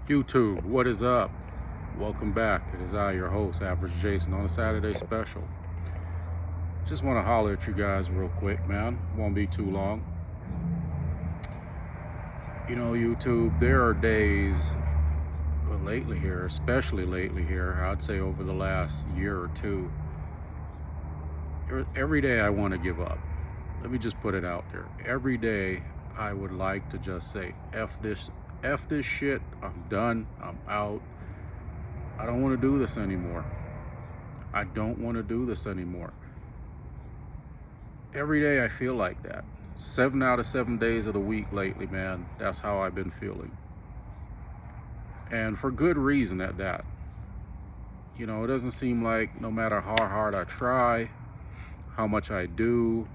YouTube, what is up? Welcome back. It is I, your host, Average Jason, on a Saturday special. Just want to holler at you guys real quick, man. Won't be too long. You know, YouTube, there are days lately here, especially lately here, I'd say over the last year or two, every day I want to give up. Let me just put it out there. Every day I would like to just say, F this shit, I'm done, I'm out. I don't want to do this anymore. I don't want to do this anymore. Every day I feel like that. 7 out of 7 days of the week lately, man, that's how I've been feeling. And for good reason at that. You know, it doesn't seem like no matter how hard I try, how much I do,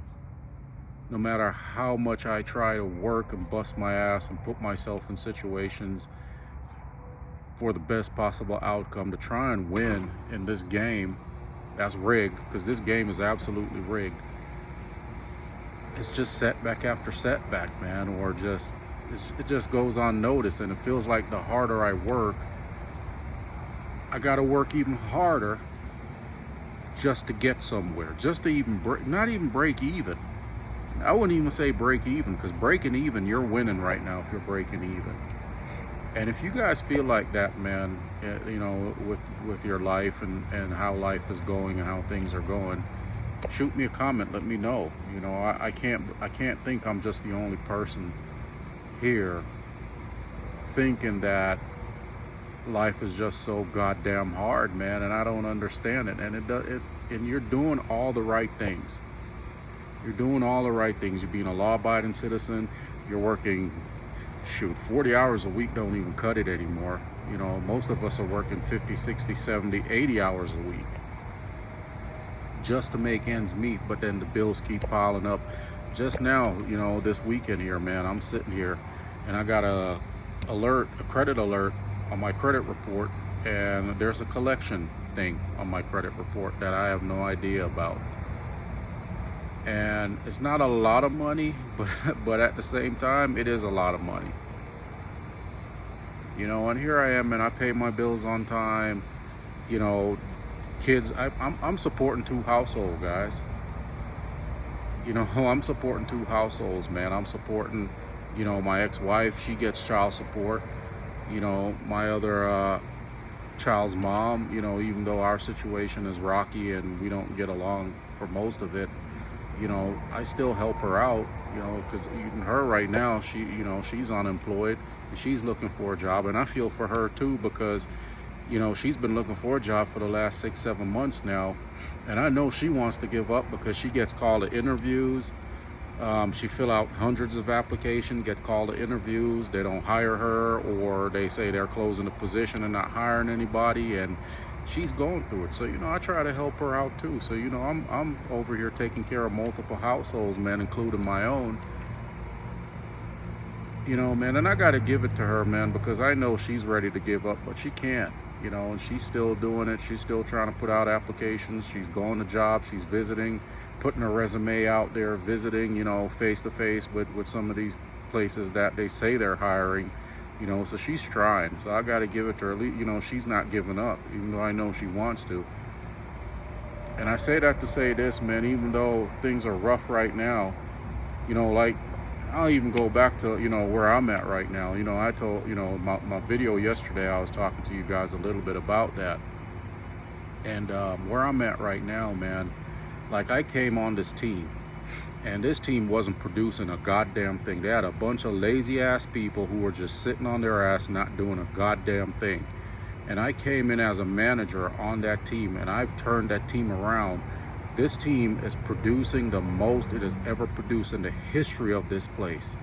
no matter how much I try to work and bust my ass and put myself in situations for the best possible outcome to try and win in this game that's rigged, because this game is absolutely rigged. It's just setback after setback, man, or it just goes unnoticed, and it feels like the harder I work, I gotta work even harder just to get somewhere, just to even not even break even. I wouldn't even say break even, because breaking even, you're winning right now if you're breaking even. And if you guys feel like that, man, you know, with your life and how life is going and how things are going, shoot me a comment, let me know. You know, I can't think I'm just the only person here thinking that life is just so goddamn hard, man, and I don't understand it. And and you're doing all the right things. You're doing all the right things. You're being a law-abiding citizen. You're working, 40 hours a week don't even cut it anymore. You know, most of us are working 50, 60, 70, 80 hours a week just to make ends meet, but then the bills keep piling up. Just now, you know, this weekend here, man, I'm sitting here and I got a credit alert on my credit report, and there's a collection thing on my credit report that I have no idea about. And it's not a lot of money, but at the same time, it is a lot of money. You know, and here I am, and I pay my bills on time. You know, kids, I'm supporting 2 households, guys. You know, I'm supporting 2 households, man. I'm supporting, you know, my ex-wife, she gets child support. You know, my other child's mom, you know, even though our situation is rocky and we don't get along for most of it, you know, I still help her out, you know, because even her right now, she's unemployed and she's looking for a job. And I feel for her too, because, you know, she's been looking for a job for the last 6, 7 months now. And I know she wants to give up because she gets called to interviews. She fill out hundreds of applications, get called to interviews. They don't hire her, or they say they're closing the position and not hiring anybody. And she's going through it. So, you know, I try to help her out too. So, you know, I'm over here taking care of multiple households, man, including my own. You know, man, and I got to give it to her, man, because I know she's ready to give up, but she can't, you know, and she's still doing it. She's still trying to put out applications. She's going to jobs. She's visiting, putting her resume out there, visiting, you know, face to face with some of these places that they say they're hiring. You know, so she's trying. So I got to give it to her. You know, she's not giving up, even though I know she wants to. And I say that to say this, man, even though things are rough right now, you know, like, I'll even go back to, you know, where I'm at right now. You know, I told, you know, my video yesterday, I was talking to you guys a little bit about that. And where I'm at right now, man, like, I came on this team. And this team wasn't producing a goddamn thing. They had a bunch of lazy ass people who were just sitting on their ass not doing a goddamn thing. And I came in as a manager on that team, and I've turned that team around. This team is producing the most it has ever produced in the history of this place.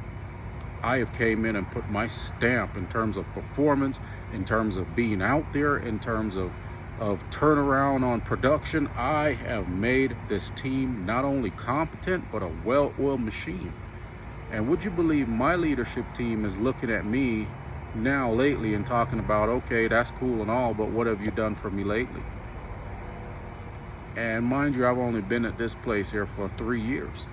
I have came in and put my stamp in terms of performance, in terms of being out there, in terms of turnaround on production. I have made this team not only competent, but a well-oiled machine. And would you believe my leadership team is looking at me now lately and talking about, okay, that's cool and all, but what have you done for me lately? And mind you, I've only been at this place here for 3 years.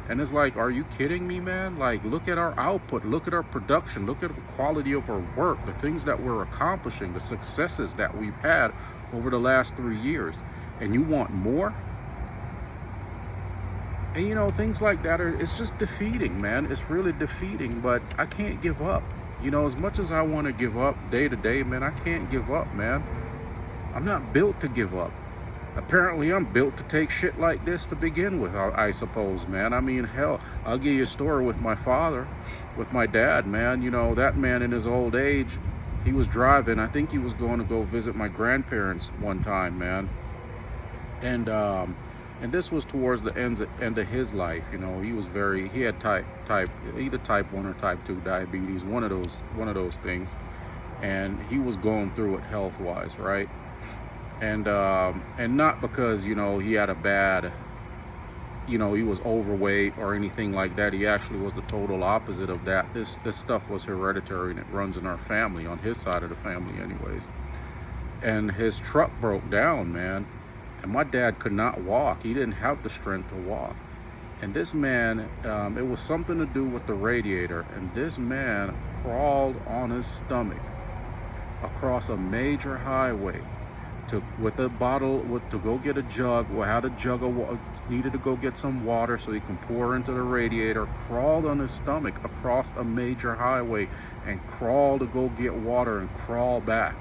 And it's like, are you kidding me, man? Like, look at our output, look at our production, look at the quality of our work, the things that we're accomplishing, the successes that we've had over the last 3 years. And you want more? And you know, things like that it's just defeating, man. It's really defeating, but I can't give up. You know, as much as I want to give up day to day, man, I can't give up, man. I'm not built to give up. Apparently, I'm built to take shit like this to begin with, I suppose, man. I mean, hell, I'll give you a story with my father, with my dad, man. You know, that man in his old age, he was driving. I think he was going to go visit my grandparents one time, man. And this was towards the end of his life. You know, he had either type 1 or type 2 diabetes, one of those things. And he was going through it health-wise, right? And not because, you know, he had a bad, you know, he was overweight or anything like that. He actually was the total opposite of that. This stuff was hereditary, and it runs in our family, on his side of the family anyways. And his truck broke down, man. And my dad could not walk. He didn't have the strength to walk. And this man, it was something to do with the radiator. And this man crawled on his stomach across a major highway with a bottle, to go get a jug, had a jug of needed to go get some water so he can pour into the radiator, crawled on his stomach across a major highway and crawled to go get water and crawl back.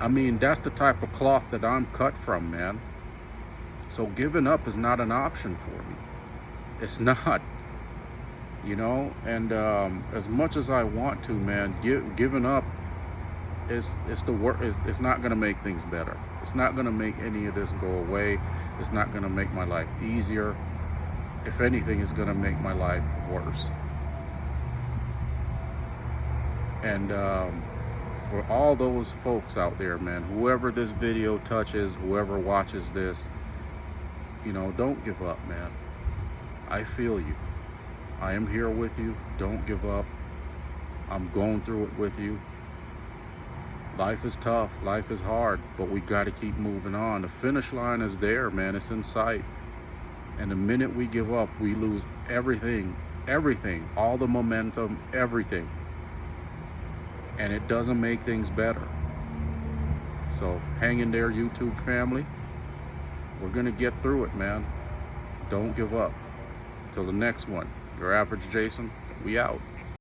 I mean, that's the type of cloth that I'm cut from, man. So giving up is not an option for me. It's not, you know. And as much as I want to, man, giving up is the work. It's not going to make things better. It's not going to make any of this go away. It's not going to make my life easier. If anything, it's going to make my life worse. And for all those folks out there, man, whoever this video touches, whoever watches this, you know, don't give up, man. I feel you. I am here with you. Don't give up. I'm going through it with you. Life is tough. Life is hard, but we got to keep moving on. The finish line is there, man. It's in sight. And the minute we give up, we lose everything, all the momentum, everything. And it doesn't make things better. So hang in there, YouTube family. We're gonna get through it, man. Don't give up. Till the next one, your average Jason, we out.